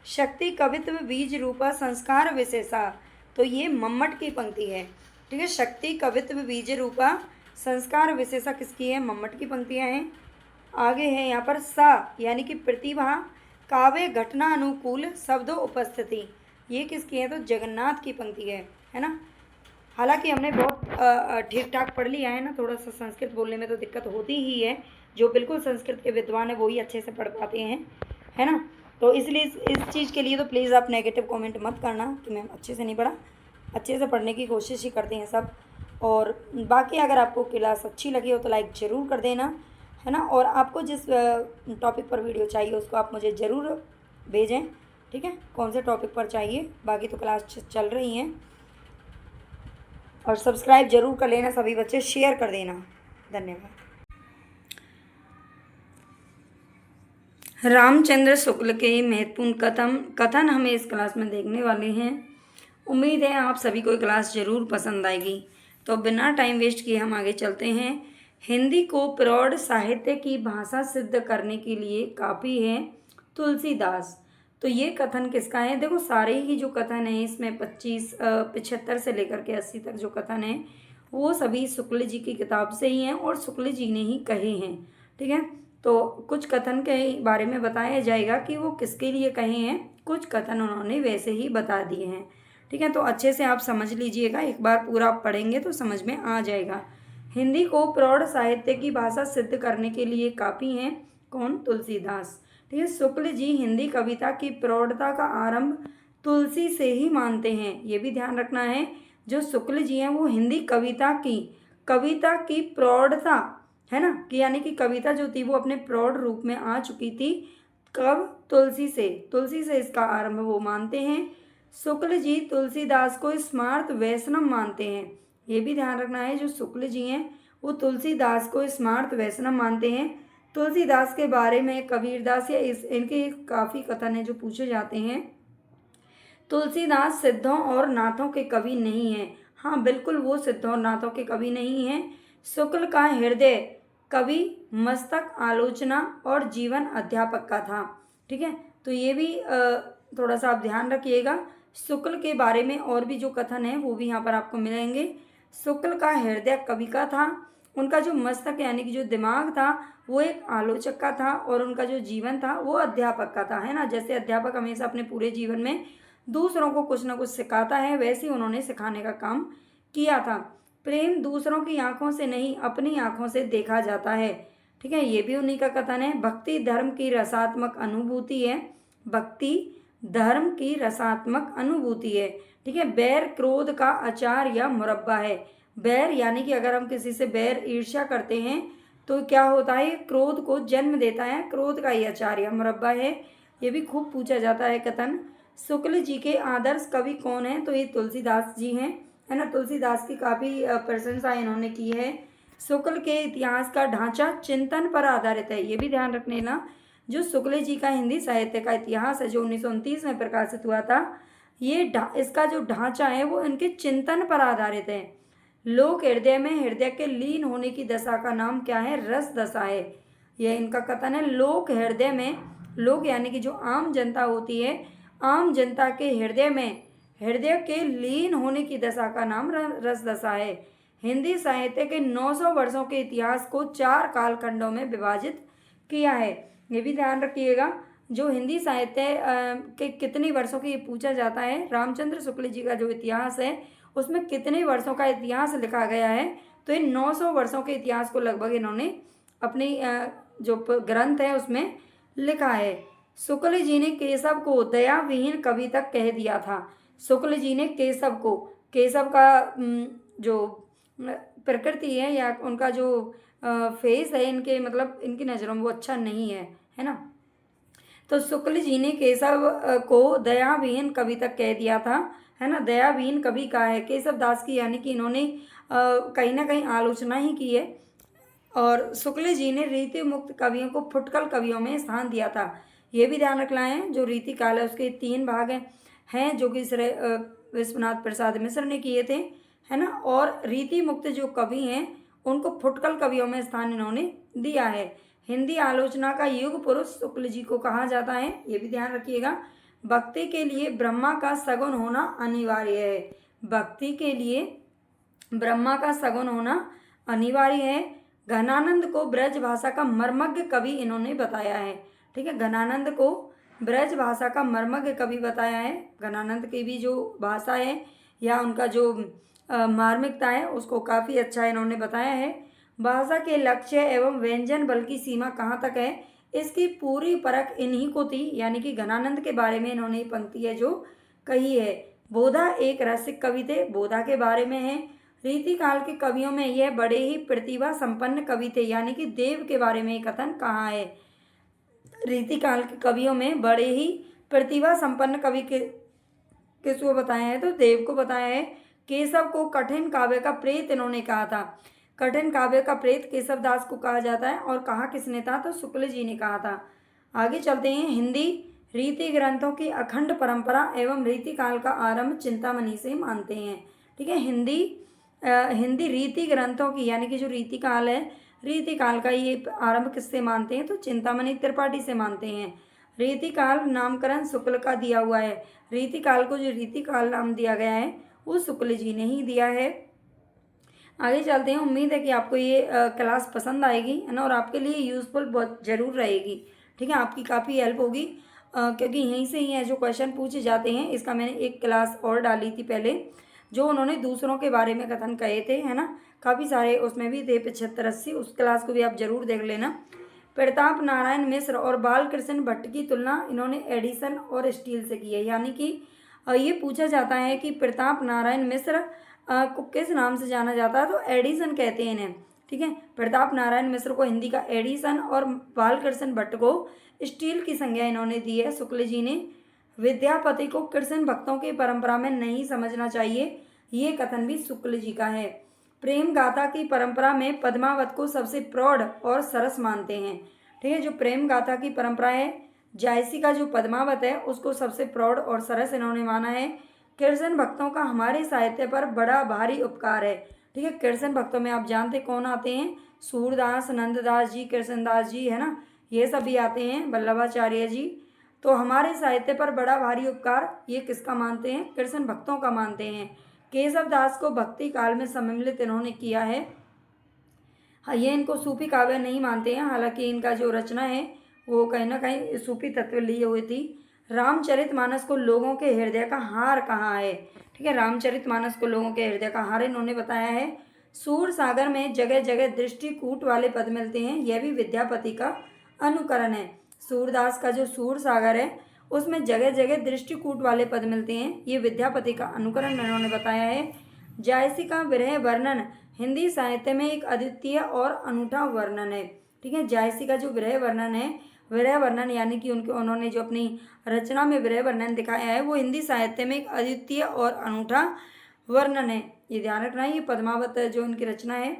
शक्ति कवित्व बीज रूपा संस्कार विशेषा, तो ये मम्मट की पंक्ति है। ठीक है। शक्ति कवित्व बीज रूपा संस्कार विशेषा किसकी है? मम्मट की पंक्तियाँ हैं। आगे है यहाँ पर सा, यानी कि प्रतिभा काव्य घटना अनुकूल शब्दों उपस्थिति। ये किसकी है? तो जगन्नाथ की पंक्ति है ना। हालांकि हमने बहुत ठीक ठाक पढ़ लिया है ना, थोड़ा सा संस्कृत बोलने में तो दिक्कत होती ही है, जो बिल्कुल संस्कृत के विद्वान है वही अच्छे से पढ़ पाते हैं, है ना। तो इसलिए इस चीज़ के लिए तो प्लीज़ आप नेगेटिव कमेंट मत करना कि मैम अच्छे से नहीं पढ़ा, अच्छे से पढ़ने की कोशिश ही करते हैं सब। और बाकी अगर आपको क्लास अच्छी लगी हो तो लाइक ज़रूर कर देना, है ना। और आपको जिस टॉपिक पर वीडियो चाहिए उसको आप मुझे ज़रूर भेजें, ठीक है, कौन से टॉपिक पर चाहिए। बाकी तो क्लास चल रही हैं। और सब्सक्राइब जरूर कर लेना सभी बच्चे, शेयर कर देना। धन्यवाद। रामचंद्र शुक्ल के महत्वपूर्ण कथन हमें इस क्लास में देखने वाले हैं। उम्मीद है आप सभी को क्लास ज़रूर पसंद आएगी। तो बिना टाइम वेस्ट किए हम आगे चलते हैं। हिंदी को प्रौढ़ साहित्य की भाषा सिद्ध करने के लिए काफ़ी है तुलसीदास। तो ये कथन किसका है? देखो सारे ही जो कथन हैं इसमें 75 से लेकर के 80 तक जो कथन हैं वो सभी शुक्ल जी की किताब से ही हैं और शुक्ल जी ने ही कहे हैं, ठीक है। तो कुछ कथन के बारे में बताया जाएगा कि वो किसके लिए कहे हैं, कुछ कथन उन्होंने वैसे ही बता दिए हैं, ठीक है। तो अच्छे से आप समझ लीजिएगा, एक बार पूरा आप पढ़ेंगे तो समझ में आ जाएगा। हिंदी को प्रौढ़ साहित्य की भाषा सिद्ध करने के लिए काफ़ी हैं कौन? तुलसीदास, ठीक है। शुक्ल जी हिंदी कविता की प्रौढ़ता का आरंभ तुलसी से ही मानते हैं, ये भी ध्यान रखना है। जो शुक्ल जी हैं वो हिंदी कविता की प्रौढ़ता, है ना, कि यानी कि कविता जो थी वो अपने प्रौढ़ रूप में आ चुकी थी। कब? तुलसी से इसका आरंभ वो मानते हैं। शुक्ल जी तुलसीदास को स्मार्त वैष्णव मानते हैं, ये भी ध्यान रखना है। जो शुक्ल जी हैं वो तुलसीदास को स्मार्त वैष्णव मानते हैं। तुलसीदास के बारे में कबीरदास या इनके काफ़ी कथन हैं जो पूछे जाते हैं। तुलसीदास सिद्धों और नाथों के कवि नहीं हैं। हाँ बिल्कुल, वो सिद्धों और नाथों के कवि नहीं हैं। शुक्ल का हृदय कवि, मस्तक आलोचना और जीवन अध्यापक का था, ठीक है। तो ये भी थोड़ा सा आप ध्यान रखिएगा। शुक्ल के बारे में और भी जो कथन है वो भी यहाँ पर आपको मिलेंगे। शुक्ल का हृदय कवि का था, उनका जो मस्तक यानी कि जो दिमाग था वो एक आलोचक का था, और उनका जो जीवन था वो अध्यापक का था, है ना। जैसे अध्यापक हमेशा अपने पूरे जीवन में दूसरों को कुछ ना कुछ सिखाता है, वैसे ही उन्होंने सिखाने का काम किया था। प्रेम दूसरों की आंखों से नहीं अपनी आंखों से देखा जाता है, ठीक है, ये भी उन्हीं का कथन है। भक्ति धर्म की रसात्मक अनुभूति है, भक्ति धर्म की रसात्मक अनुभूति है, ठीक है। बैर क्रोध का अचार या मुरब्बा है। बैर यानी कि अगर हम किसी से बैर ईर्ष्या करते हैं तो क्या होता है? क्रोध को जन्म देता है, क्रोध का ही अचार या मुरब्बा है। ये भी खूब पूछा जाता है कथन। शुक्ल जी के आदर्श कवि कौन है? तो ये तुलसीदास जी हैं, है ना। तुलसीदास की काफ़ी प्रशंसा इन्होंने की है। शुक्ल के इतिहास का ढांचा चिंतन पर आधारित है, ये भी ध्यान रख लेना। जो शुक्ल जी का हिंदी साहित्य का इतिहास है जो 1929 में प्रकाशित हुआ था, ये इसका जो ढांचा है वो इनके चिंतन पर आधारित है। लोक हृदय में हृदय के लीन होने की दशा का नाम क्या है? रस दशा है, यह इनका कथन है। लोक हृदय में, लोक यानी कि जो आम जनता होती है, आम जनता के हृदय में हृदय के लीन होने की दशा का नाम रस दशा है। हिंदी साहित्य के 900 वर्षों के इतिहास को 4 कालखंडों में विभाजित किया है, ये भी ध्यान रखिएगा। जो हिंदी साहित्य के कितने वर्षों के, ये पूछा जाता है। रामचंद्र शुक्ल जी का जो इतिहास है उसमें कितने वर्षों का इतिहास लिखा गया है? तो इन 900 वर्षों के इतिहास को लगभग इन्होंने अपनी जो ग्रंथ है उसमें लिखा है। शुक्ल जी ने केशव को दया विहीन कवि तक कह दिया था। शुक्ल जी ने केशव को, केशव का जो प्रकृति है या उनका जो फेस है, इनके मतलब इनकी नज़रों में वो अच्छा नहीं है ना। तो शुक्ल जी ने केशव को दया विहीन कवि तक कह दिया था, है ना। दया विहीन कवि का है केशव दास की, यानी कि इन्होंने कहीं ना कहीं आलोचना ही की है। और शुक्ल जी ने रीति मुक्त कवियों को फुटकल कवियों में स्थान दिया था, ये भी ध्यान रखना है। जो रीति काल है उसके 3 भाग हैं जो कि श्री विश्वनाथ प्रसाद मिश्र ने किए थे, है ना। और रीति मुक्त जो कवि हैं उनको फुटकल कवियों में स्थान इन्होंने दिया है। हिंदी आलोचना का युग पुरुष शुक्ल जी को कहा जाता है, ये भी ध्यान रखिएगा। भक्ति के लिए ब्रह्मा का सगुन होना अनिवार्य है, भक्ति के लिए ब्रह्मा का सगुन होना अनिवार्य है। घनानंद को ब्रज भाषा का मर्मज्ञ कवि इन्होंने बताया है, ठीक है। घनानंद को ब्रज भाषा का मर्मज्ञ कवि बताया है। घनानंद की भी जो भाषा है या उनका जो मार्मिकता है उसको काफ़ी अच्छा इन्होंने बताया है। भाषा के लक्ष्य एवं व्यंजन बल की सीमा कहाँ तक है, इसकी पूरी परख इन्हीं को थी, यानी कि घनानंद के बारे में इन्होंने ये पंक्ति है जो कही है। बोधा एक रसिक कवि थे, बोधा के बारे में है। रीतिकाल के कवियों में यह बड़े ही प्रतिभा संपन्न कवि थे, यानी कि देव के बारे में कथन कहाँ है। रीतिकाल के कवियों में बड़े ही प्रतिभा संपन्न कवि के किसको बताया है, तो देव को बताया है। केशव को कठिन काव्य का प्रेत इन्होंने कहा था। कठिन काव्य का प्रेत केशव दास को कहा जाता है और कहा किसने था, तो शुक्ल जी ने कहा था। आगे चलते हैं। हिंदी रीति ग्रंथों की अखंड परंपरा एवं रीतिकाल का आरंभ चिंतामणि से मानते हैं। ठीक है, हिंदी रीति ग्रंथों की यानी कि जो रीतिकाल है, रीतिकाल का ये आरंभ किससे मानते हैं, तो चिंतामणि त्रिपाठी से मानते हैं। रीतिकाल नामकरण शुक्ल का दिया हुआ है। रीतिकाल को जो रीतिकाल नाम दिया गया है वो शुक्ल जी ने ही दिया है। आगे चलते हैं। उम्मीद है कि आपको ये क्लास पसंद आएगी, है ना, और आपके लिए यूज़फुल बहुत ज़रूर रहेगी। ठीक है, आपकी काफ़ी हेल्प होगी क्योंकि यहीं से ही है जो क्वेश्चन पूछे जाते हैं। इसका मैंने एक क्लास और डाली थी पहले, जो उन्होंने दूसरों के बारे में कथन कहे थे, है ना, काफ़ी सारे उसमें भी थे 75-80। उस क्लास को भी आप ज़रूर देख लेना। प्रताप नारायण मिश्र और बालकृष्ण भट्ट की तुलना इन्होंने एडिसन और स्टील से की है, यानी कि ये पूछा जाता है कि प्रताप नारायण मिश्र को किस नाम से जाना जाता है, तो एडिसन कहते हैं इन्हें। ठीक है, प्रताप नारायण मिश्र को हिंदी का एडिसन और बालकृष्ण भट्ट को स्टील की संज्ञा इन्होंने दी है शुक्ल जी ने। विद्यापति को कृष्ण भक्तों की परंपरा में नहीं समझना चाहिए, ये कथन भी शुक्ल जी का है। प्रेम गाथा की परंपरा में पद्मावत को सबसे प्रौढ़ और सरस मानते हैं। ठीक है, जो प्रेम गाथा की परंपरा है, जायसी का जो पद्मावत है उसको सबसे प्रौढ़ और सरस इन्होंने माना है। कृष्ण भक्तों का हमारे साहित्य पर बड़ा भारी उपकार है। ठीक है, कृष्ण भक्तों में आप जानते कौन आते हैं, सूरदास, नंददास जी, कृष्णदास जी, है ना, ये सभी आते हैं, वल्लभाचार्य जी। तो हमारे साहित्य पर बड़ा भारी उपकार ये किसका मानते हैं, कृष्ण भक्तों का मानते हैं। केशव दास को भक्ति काल में सम्मिलित इन्होंने किया है। हाँ, ये इनको सूफी काव्य नहीं मानते हैं, हालांकि इनका जो रचना है वो कहीं ना कहीं सूफी तत्व लिए हुए थी। रामचरितमानस को लोगों के हृदय का हार कहा है। ठीक है, रामचरितमानस को लोगों के हृदय का हार इन्होंने बताया है। सूर सागर में जगह जगह दृष्टिकूट वाले पद मिलते हैं, यह भी विद्यापति का अनुकरण है। सूरदास का जो सूर सागर है उसमें जगह जगह दृष्टिकूट वाले पद मिलते हैं, ये विद्यापति का अनुकरण इन्होंने बताया है। जायसी का विरह वर्णन हिंदी साहित्य में एक अद्वितीय और अनूठा वर्णन है। ठीक है, जायसी का जो विरह वर्णन है, विरह वर्णन यानी कि उन्होंने जो अपनी रचना में विरह वर्णन दिखाया है वो हिंदी साहित्य में एक अद्वितीय और अनूठा वर्णन है, ये ध्यान रखना है। ये पद्मावत जो उनकी रचना है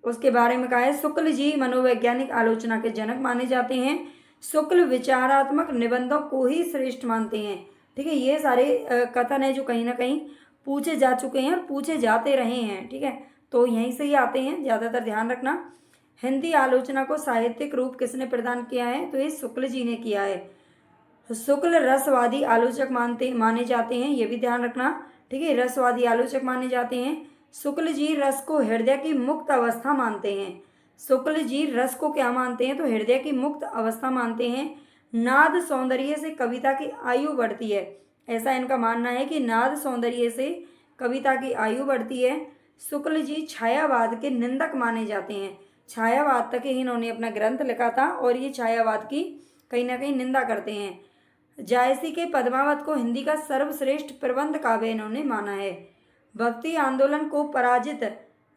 उसके बारे में कहा है। शुक्ल जी मनोवैज्ञानिक आलोचना के जनक माने जाते हैं। शुक्ल विचारात्मक निबंधों को ही श्रेष्ठ मानते हैं। ठीक है, ये सारे कथन है जो कहीं ना कहीं पूछे जा चुके हैं और पूछे जाते रहे हैं। ठीक है, तो यहीं से ही आते हैं, ज़्यादातर ध्यान रखना। हिंदी आलोचना को साहित्यिक रूप किसने प्रदान किया है, तो ये शुक्ल जी ने किया है। शुक्ल रसवादी आलोचक माने जाते हैं, ये भी ध्यान रखना। ठीक है, रसवादी आलोचक माने जाते हैं। शुक्ल जी रस को हृदय की मुक्त अवस्था मानते हैं। शुक्ल जी रस को क्या मानते हैं, तो हृदय की मुक्त अवस्था मानते हैं। नाद सौंदर्य से कविता की आयु बढ़ती है, ऐसा इनका मानना है कि नाद सौंदर्य से कविता की आयु बढ़ती है। शुक्ल जी छायावाद के निंदक माने जाते हैं। छायावाद तक ही इन्होंने अपना ग्रंथ लिखा था और ये छायावाद की कहीं ना कहीं निंदा करते हैं। जायसी के पद्मावत को हिंदी का सर्वश्रेष्ठ प्रबंध काव्य इन्होंने माना है। भक्ति आंदोलन को पराजित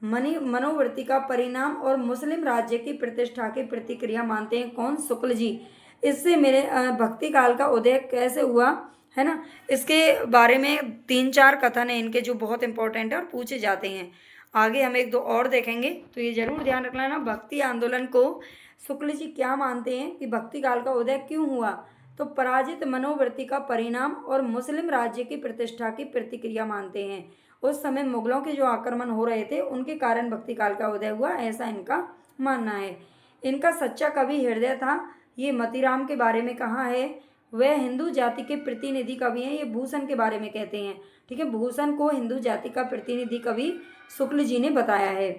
मनोवृत्ति का परिणाम और मुस्लिम राज्य की प्रतिष्ठा की प्रतिक्रिया मानते हैं, कौन, शुक्ल जी। इससे मेरे भक्ति काल का उदय कैसे हुआ, है ना, इसके बारे में 3-4 कथन है इनके जो बहुत इंपॉर्टेंट है और पूछे जाते हैं। आगे हम 1-2 और देखेंगे, तो ये जरूर ध्यान रखना ना। भक्ति आंदोलन को शुक्ल जी क्या मानते हैं कि भक्ति काल का उदय क्यों हुआ, तो पराजित मनोवृत्ति का परिणाम और मुस्लिम राज्य की प्रतिष्ठा की प्रतिक्रिया मानते हैं। उस समय मुगलों के जो आक्रमण हो रहे थे उनके कारण भक्ति काल का उदय हुआ, ऐसा इनका मानना है। इनका सच्चा कवि हृदय था, ये मतीराम के बारे में कहा है। वह हिंदू जाति के प्रतिनिधि कवि हैं, ये भूषण के बारे में कहते हैं। ठीक है, भूषण को हिंदू जाति का प्रतिनिधि कवि शुक्ल जी ने बताया है।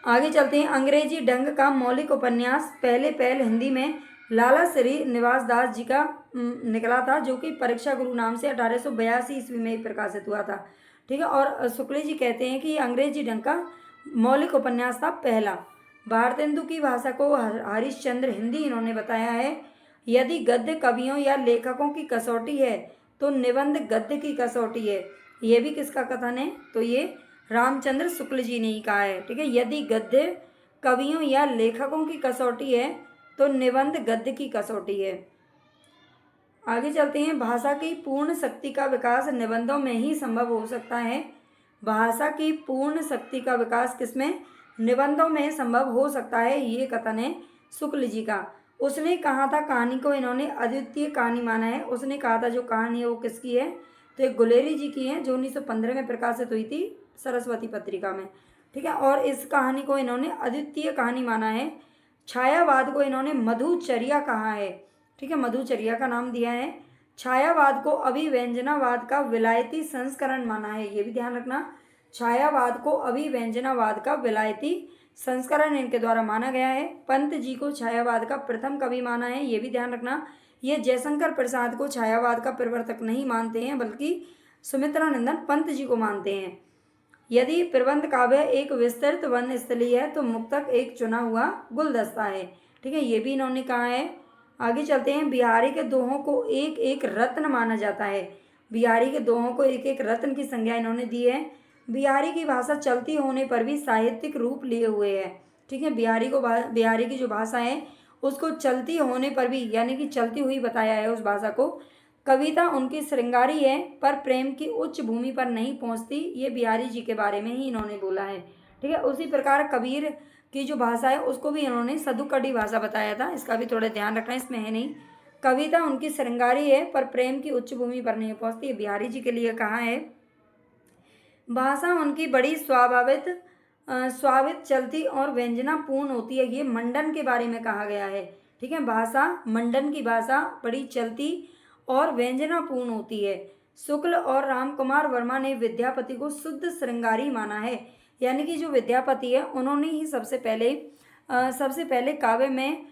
आगे चलते हैं। अंग्रेजी ढंग का मौलिक उपन्यास पहले पहल हिंदी में लाला श्री निवास दास जी का निकला था, जो कि परीक्षा गुरु नाम से 1882 ईस्वी में प्रकाशित हुआ था। ठीक है। और शुक्ल जी कहते हैं कि ये अंग्रेजी ढंग का मौलिक उपन्यास था पहला। भारतेंदु की भाषा को हरिश्चंद्र हिंदी इन्होंने बताया है। यदि गद्य कवियों या लेखकों की कसौटी है तो निबंध गद्य की कसौटी है। ये भी किसका कथन है? तो ये रामचंद्र शुक्ल जी ने ही कहा है। ठीक है। यदि गद्य कवियों या लेखकों की कसौटी है तो निबंध गद्य की कसौटी है। आगे चलते हैं। भाषा की पूर्ण शक्ति का विकास निबंधों में ही संभव हो सकता है। भाषा की पूर्ण शक्ति का विकास किसमें? निबंधों में संभव हो सकता है, ये कथन है शुक्ल जी का। उसने कहा था, कहानी को इन्होंने अद्वितीय कहानी माना है। उसने कहा था जो कहानी है वो किसकी है? तो एक गुलेरी जी की है, जो 1915 में प्रकाशित हुई थी सरस्वती पत्रिका में। ठीक है। और इस कहानी को इन्होंने अद्वितीय कहानी माना है। छायावाद को इन्होंने मधुचर्या कहा है। ठीक है। मधुचर्या का नाम दिया है। छायावाद को अभिव्यंजनावाद का विलायती संस्करण माना है, ये भी ध्यान रखना। छायावाद को अभिव्यंजनावाद का विलायती संस्करण इनके द्वारा माना गया है। पंत जी को छायावाद का प्रथम कवि माना है, ये भी ध्यान रखना। ये जयशंकर प्रसाद को छायावाद का प्रवर्तक नहीं मानते हैं, बल्कि सुमित्रानंदन पंत जी को मानते हैं। यदि प्रबंध काव्य एक विस्तृत वनस्थली है तो मुक्तक एक चुना हुआ गुलदस्ता है। ठीक है। ये भी इन्होंने कहा है। आगे चलते हैं। बिहारी के दोहों को एक एक रत्न माना जाता है। बिहारी के दोहों को एक एक रत्न की संज्ञा इन्होंने दी है। बिहारी की भाषा चलती होने पर भी साहित्यिक रूप लिए हुए है। ठीक है। बिहारी की जो भाषा है उसको चलती होने पर भी, यानी कि चलती हुई बताया है उस भाषा को। कविता उनकी श्रृंगारी है पर प्रेम की उच्च भूमि पर नहीं पहुंचती, ये बिहारी जी के बारे में ही इन्होंने बोला है। ठीक है। उसी प्रकार कबीर की जो भाषा है उसको भी इन्होंने सदुकड़ी भाषा बताया था, इसका भी थोड़ा ध्यान रखना, इसमें है नहीं। कविता उनकी श्रृंगारी है पर प्रेम की उच्च भूमि पर नहीं पहुंचती, ये बिहारी जी के लिए कहा है। भाषा उनकी बड़ी स्वाभाविक चलती और व्यंजनापूर्ण होती है, ये मंडन के बारे में कहा गया है। ठीक है। भाषा मंडन की भाषा बड़ी चलती और व्यंजनापूर्ण होती है। शुक्ल और रामकुमार वर्मा ने विद्यापति को शुद्ध श्रृंगारी माना है, यानी कि जो विद्यापति है उन्होंने ही सबसे पहले काव्य में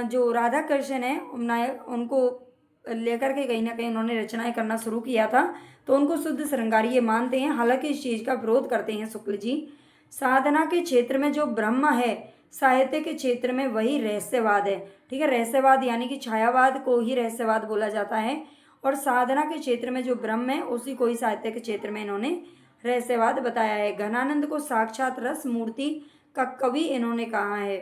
जो राधा कृष्ण है नायक, उनको लेकर के कहीं ना कहीं उन्होंने रचनाएं करना शुरू किया था, तो उनको शुद्ध श्रृंगारी ये मानते हैं। हालांकि इस चीज़ का विरोध करते हैं शुक्ल जी। साधना के क्षेत्र में जो ब्रह्म है, साहित्य के क्षेत्र में वही रहस्यवाद है। ठीक है। रहस्यवाद यानी कि छायावाद को ही रहस्यवाद बोला जाता है, और साधना के क्षेत्र में जो ब्रह्म है उसी को ही साहित्य के क्षेत्र में इन्होंने रहस्यवाद बताया है। घनानंद को साक्षात रस मूर्ति का कवि इन्होंने कहा है।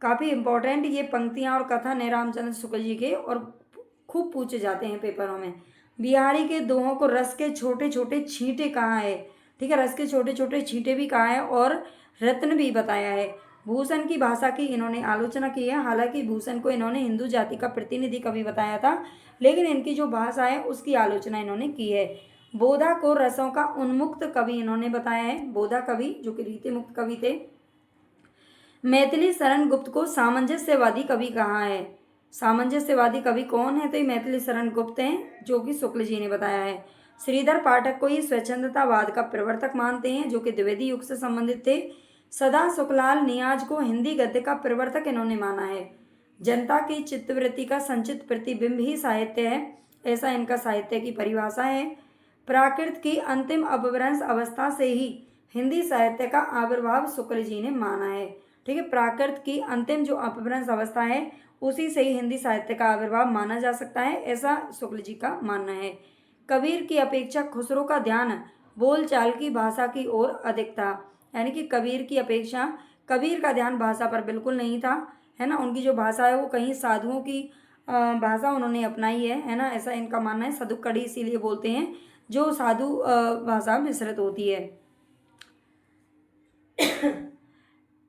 काफ़ी इंपॉर्टेंट ये पंक्तियाँ और कथन है रामचंद्र शुक्ल जी के, और खूब पूछे जाते हैं पेपरों में। बिहारी के दोहों को रस के छोटे छोटे छींटे कहा है। ठीक है। रस के छोटे छोटे छींटे भी कहा है और रत्न भी बताया है। भूषण की भाषा की इन्होंने आलोचना की है। हालांकि भूषण को इन्होंने हिंदू जाति का प्रतिनिधि कवि बताया था, लेकिन इनकी जो भाषा है उसकी आलोचना इन्होंने की है। बोधा को रसों का उन्मुक्त कवि इन्होंने बताया है। बोधा कवि जो कि रीति मुक्त कवि थे। मैथिली शरण गुप्त को सामंजस्यवादी कवि कहा है। सामंजस्यवादी कवि कौन है? तो ये मैथिली शरण गुप्त हैं, जो कि शुक्ल जी ने बताया है। श्रीधर पाठक को ये स्वच्छंदतावाद का प्रवर्तक मानते हैं, जो कि द्विवेदी युग से संबंधित थे। सदा सुखलाल नियाज को हिंदी गद्य का प्रवर्तक इन्होंने माना है। जनता की चित्तवृत्ति का संचित प्रतिबिंब ही साहित्य है, ऐसा इनका साहित्य की परिभाषा है। प्राकृत की अंतिम अपभ्रंश अवस्था से ही हिंदी साहित्य का आविर्भाव शुक्ल जी ने माना है। ठीक है। प्राकृत की अंतिम जो अपभ्रंश अवस्था है उसी से ही हिंदी साहित्य का आविर्भाव माना जा सकता है, ऐसा शुक्ल जी का मानना है। कबीर की अपेक्षा खुसरो का ध्यान बोलचाल की भाषा की ओर अधिक था, यानी कि कबीर की अपेक्षा कबीर का ध्यान भाषा पर बिल्कुल नहीं था, है ना। उनकी जो भाषा है वो कहीं साधुओं की भाषा उन्होंने अपनाई है ना, ऐसा इनका मानना है। सदुकड़ी इसीलिए बोलते हैं जो साधु भाषा मिश्रित होती है।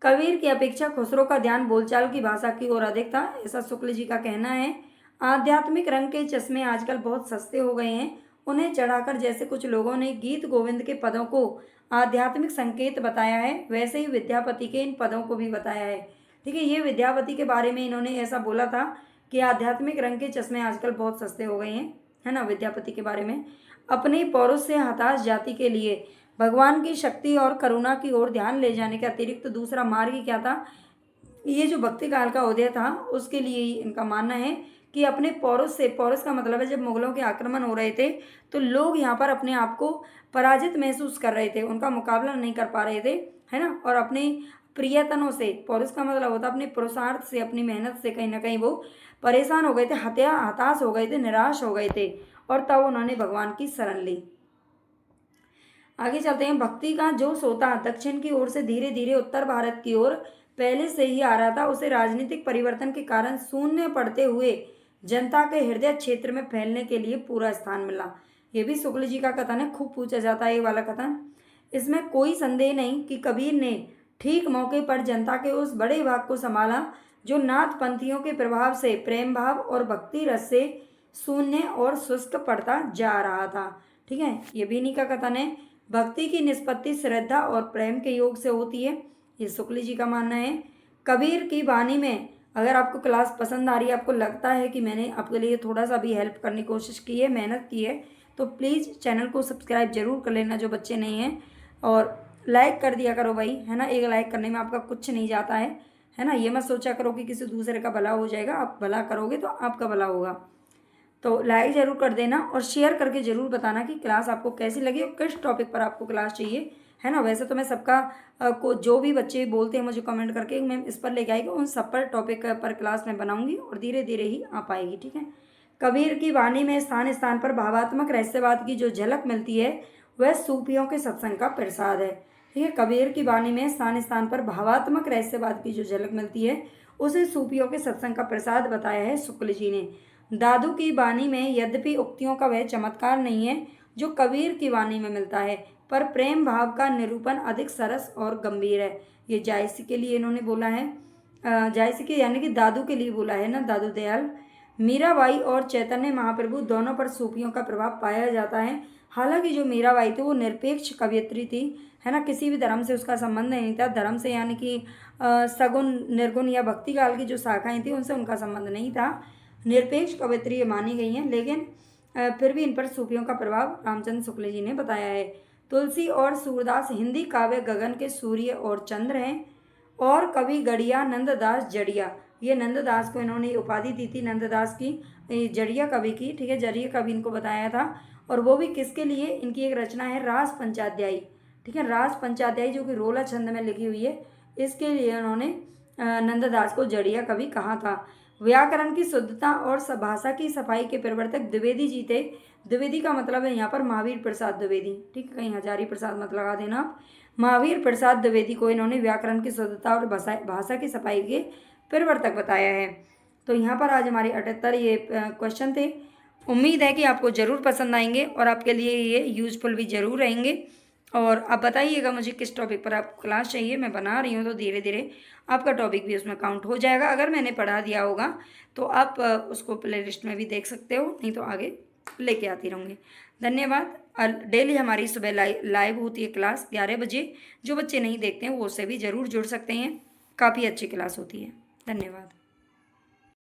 कबीर की अपेक्षा खुसरो का ध्यान बोलचाल की भाषा की ओर अधिक था, ऐसा शुक्ल जी का कहना है। आध्यात्मिक रंग के चश्मे आजकल बहुत सस्ते हो गए हैं, उन्हें चढ़ाकर जैसे कुछ लोगों ने गीत गोविंद के पदों को आध्यात्मिक संकेत बताया है, वैसे ही विद्यापति के इन पदों को भी बताया है। ठीक है। ये विद्यापति के बारे में इन्होंने ऐसा बोला था कि आध्यात्मिक रंग के चश्मे आजकल बहुत सस्ते हो गए हैं, है ना, विद्यापति के बारे में। अपनी पौरुष से हताश जाति के लिए भगवान की शक्ति और करुणा की ओर ध्यान ले जाने के अतिरिक्त दूसरा मार्ग क्या था? ये जो भक्ति काल का उदय था उसके लिए ही इनका मानना है कि अपने पौरुष से, पौरुष का मतलब है जब मुगलों के आक्रमण हो रहे थे तो लोग यहाँ पर अपने आप को पराजित महसूस कर रहे थे, उनका मुकाबला नहीं कर पा रहे थे, है ना। और अपने प्रियतनों से, पौरुष का मतलब होता है अपने पुरुषार्थ से, अपनी मेहनत से कहीं ना कहीं वो परेशान हो गए थे, हताश हो गए थे, निराश हो गए थे, और तब उन्होंने भगवान की शरण ली। आगे चलते हैं। भक्ति का जो सोता दक्षिण की ओर से धीरे धीरे उत्तर भारत की ओर पहले से ही आ रहा था, उसे राजनीतिक परिवर्तन के कारण शून्य पड़ते हुए जनता के हृदय क्षेत्र में फैलने के लिए पूरा स्थान मिला। ये भी शुक्ल जी का कथन है, खूब पूछा जाता है ये वाला कथन। इसमें कोई संदेह नहीं कि कबीर ने ठीक मौके पर जनता के उस बड़े भाग को संभाला जो नाथ पंथियों के प्रभाव से, प्रेम भाव और भक्ति रस से शून्य और शुष्क पड़ता जा रहा था। ठीक है, ये भी इन्हीं का कथन है। भक्ति की निष्पत्ति श्रद्धा और प्रेम के योग से होती है, ये शुक्ल जी का मानना है। कबीर की वाणी में, अगर आपको क्लास पसंद आ रही है, आपको लगता है कि मैंने आपके लिए थोड़ा सा भी हेल्प करने की कोशिश की है, मेहनत की है, तो प्लीज़ चैनल को सब्सक्राइब जरूर कर लेना जो बच्चे नहीं हैं, और लाइक कर दिया करो भाई, है ना। एक लाइक करने में आपका कुछ नहीं जाता है ना। ये मत सोचा करो कि किसी दूसरे का भला हो जाएगा, आप भला करोगे तो आपका भला होगा। तो लाइक ज़रूर कर देना और शेयर करके ज़रूर बताना कि क्लास आपको कैसी लगी और किस टॉपिक पर आपको क्लास चाहिए, है ना। वैसे तो मैं सबका को जो भी बच्चे बोलते हैं मुझे कमेंट करके मैं इस पर लेके आएगी, उन सब पर टॉपिक पर क्लास में बनाऊंगी और धीरे धीरे ही आ पाएगी। ठीक है। कबीर की वाणी में स्थान स्थान पर भावात्मक रहस्यवाद की जो झलक मिलती है वह सूफियों के सत्संग का प्रसाद है। ठीक है, कबीर की वाणी में स्थान स्थान पर भावात्मक रहस्यवाद की जो झलक मिलती है उसे सूफियों के सत्संग का प्रसाद बताया है शुक्ल जी ने। दादू की वाणी में यद्यपि उक्तियों का वह चमत्कार नहीं है जो कबीर की वाणी में मिलता है, पर प्रेम भाव का निरूपण अधिक सरस और गंभीर है। ये जायसी के लिए इन्होंने बोला है, जायसी के यानी कि दादू के लिए बोला है ना, दादू दयाल। मीराबाई और चैतन्य महाप्रभु दोनों पर सूफियों का प्रभाव पाया जाता है। हालांकि जो मीराबाई थी वो निरपेक्ष कवयित्री थी, है ना, किसी भी धर्म से उसका संबंध नहीं था। धर्म से यानी कि सगुण, निर्गुण या भक्ति काल की जो शाखाएं थी उनसे उनका संबंध नहीं था, निरपेक्ष कवयित्री मानी गई हैं। लेकिन फिर भी इन पर सूफियों का प्रभाव रामचंद्र शुक्ल जी ने बताया है। तुलसी और सूरदास हिंदी काव्य गगन के सूर्य और चंद्र हैं, और कवि गड़िया नंददास जड़िया, ये नंददास को इन्होंने उपाधि दी थी, नंददास की जड़िया कवि की। ठीक है, जड़िया कवि इनको बताया था, और वो भी किसके लिए, इनकी एक रचना है रास पंचाध्यायी। ठीक है, रास पंचाध्यायी जो कि रोला छंद में लिखी हुई है, इसके लिए उन्होंने नंददास को जड़िया कवि कहा था। व्याकरण की शुद्धता और भाषा की सफाई के प्रवर्तक द्विवेदी जी थे। द्विवेदी का मतलब है यहाँ पर महावीर प्रसाद द्विवेदी। ठीक है, कहीं हजारी प्रसाद मत लगा देना आप। महावीर प्रसाद द्विवेदी को इन्होंने व्याकरण की शुद्धता और भाषा की सफाई के प्रवर्तक बताया है। तो यहाँ पर आज हमारे 78 ये क्वेश्चन थे। उम्मीद है कि आपको ज़रूर पसंद आएंगे और आपके लिए ये यूजफुल भी ज़रूर रहेंगे। और आप बताइएगा मुझे किस टॉपिक पर आपको क्लास चाहिए, मैं बना रही हूँ तो धीरे धीरे आपका टॉपिक भी उसमें काउंट हो जाएगा। अगर मैंने पढ़ा दिया होगा तो आप उसको प्लेलिस्ट में भी देख सकते हो, नहीं तो आगे लेके आती रहूँगी। धन्यवाद। डेली हमारी सुबह लाइव होती है क्लास 11 बजे। जो बच्चे नहीं देखते हैं वो उससे भी ज़रूर जुड़ सकते हैं, काफ़ी अच्छी क्लास होती है। धन्यवाद।